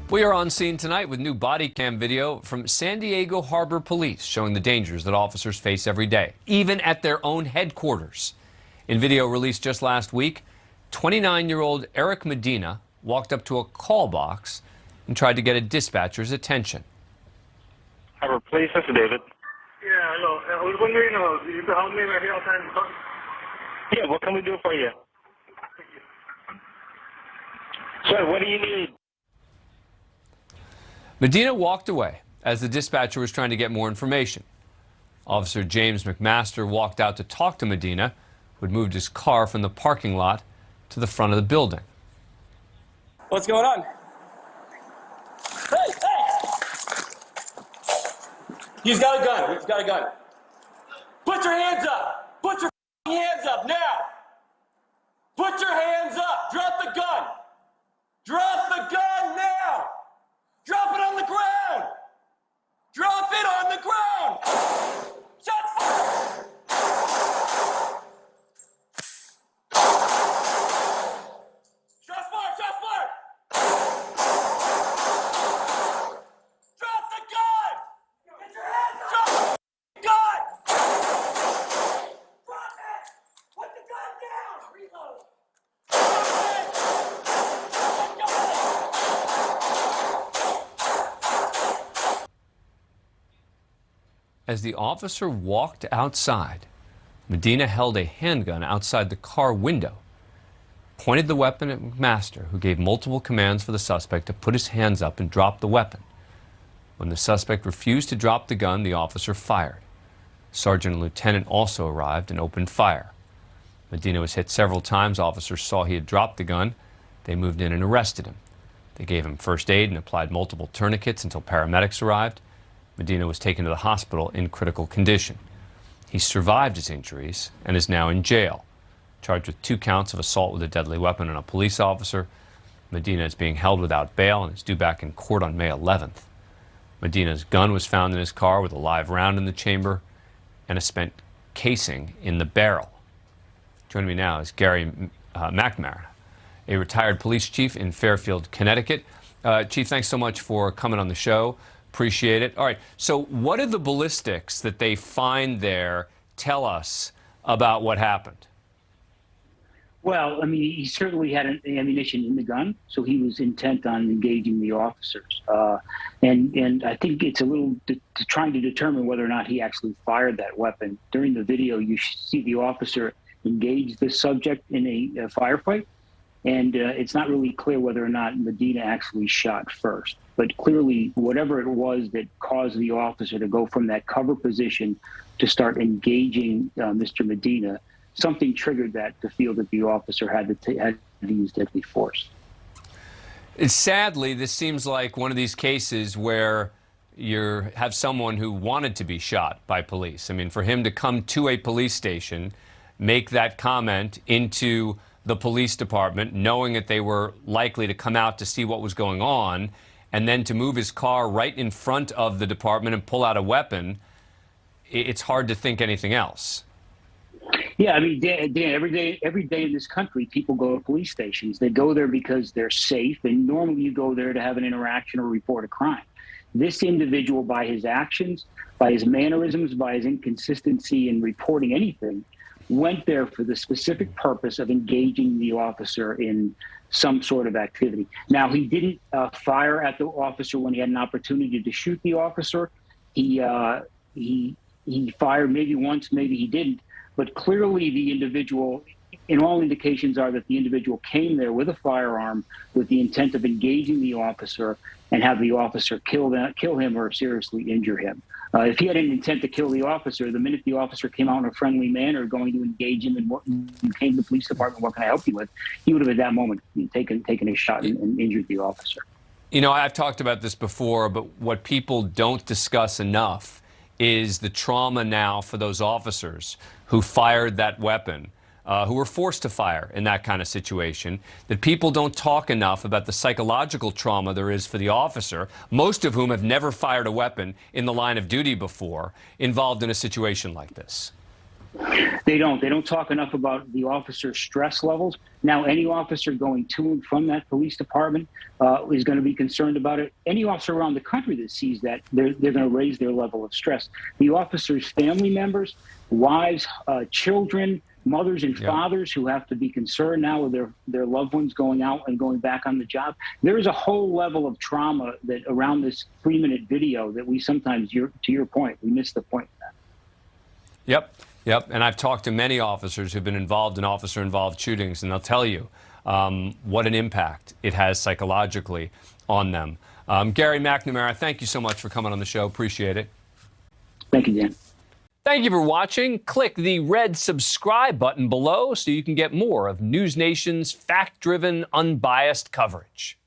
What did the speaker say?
We are on scene tonight with new body cam video from San Diego Harbor Police showing the dangers that officers face every day, even at their own headquarters. In video released just last week, 29-year-old Eric Medina walked up to a call box and tried to get a dispatcher's attention. Harbor Police, this is David. Yeah, hello. I was wondering if you could help me right here outside the car. Yeah, what can we do for you? Sir, what do you need? Medina walked away as the dispatcher was trying to get more information. Officer James McMaster walked out to talk to Medina, who had moved his car from the parking lot to the front of the building. What's going on? Hey, hey! He's got a gun. He's got a gun. Put your hands up. Put your hands up now. Put your hands up. Drop the gun. Drop the gun now. Drop it on the ground. Drop it on the ground. Shots fired. Shots fired. Shots fired. Drop the gun. Get your hands up. Drop the gun. Drop it. Put the gun down. Reload. Drop it. Put the gun down. As the officer walked outside, Medina held a handgun outside the car window, pointed the weapon at McMaster, who gave multiple commands for the suspect to put his hands up and drop the weapon. When the suspect refused to drop the gun, the officer fired. Sergeant and lieutenant also arrived and opened fire. Medina was hit several times. Officers saw he had dropped the gun. They moved in and arrested him. They gave him first aid and applied multiple tourniquets until paramedics arrived. Medina was taken to the hospital in critical condition. He survived his injuries and is now in jail, charged with 2 counts of assault with a deadly weapon on a police officer. Medina is being held without bail and is due back in court on May 11th. Medina's gun was found in his car with a live round in the chamber and a spent casing in the barrel. Joining me now is Gary McNamara, a retired police chief in Fairfield, Connecticut. Chief, thanks so much for coming on the show. Appreciate it. All right, so what did the ballistics that they find there tell us about what happened? Well, I mean, he certainly had ammunition in the gun, so he was intent on engaging the officers. And I think it's a little trying to determine whether or not he actually fired that weapon. During the video, you see the officer engage the subject in a firefight, and it's not really clear whether or not Medina actually shot first. But clearly, whatever it was that caused the officer to go from that cover position to start engaging Mr. Medina, something triggered that to feel that the officer had to use deadly force. Sadly, this seems like one of these cases where you have someone who wanted to be shot by police. I mean, for him to come to a police station, make that comment into the police department, knowing that they were likely to come out to see what was going on, and then to move his car right in front of the department and pull out a weapon, it's hard to think anything else. Yeah, I mean, Dan, every day in this country, people go to police stations. They go there because they're safe, and normally you go there to have an interaction or report a crime. This individual, by his actions, by his mannerisms, by his inconsistency in reporting anything, went there for the specific purpose of engaging the officer in some sort of activity. Now, he didn't fire at the officer when he had an opportunity to shoot the officer. He fired maybe once, maybe he didn't. But clearly the individual, in all indications are that the individual came there with a firearm with the intent of engaging the officer and have the officer kill him or seriously injure him. If he had an intent to kill the officer, the minute the officer came out in a friendly manner, going to engage him and you came to the police department, what can I help you with? He would have at that moment taken a shot and injured the officer. You know, I've talked about this before, but what people don't discuss enough is the trauma now for those officers who fired that weapon, who were forced to fire in that kind of situation, that people don't talk enough about the psychological trauma there is for the officer, most of whom have never fired a weapon in the line of duty before, involved in a situation like this. They don't. They don't talk enough about the officer's stress levels. Now, any officer going to and from that police department is going to be concerned about it. Any officer around the country that sees that, they're going to raise their level of stress. The officer's family members, wives, children, mothers and fathers who have to be concerned now with their loved ones going out and going back on the job. There is a whole level of trauma that around this 3-minute video that we sometimes, to your point, we miss the point of that. Yep. And I've talked to many officers who've been involved in officer-involved shootings, and they'll tell you what an impact it has psychologically on them. Gary McNamara, thank you so much for coming on the show. Appreciate it. Thank you, Dan. Thank you for watching. Click the red subscribe button below so you can get more of NewsNation's fact-driven, unbiased coverage.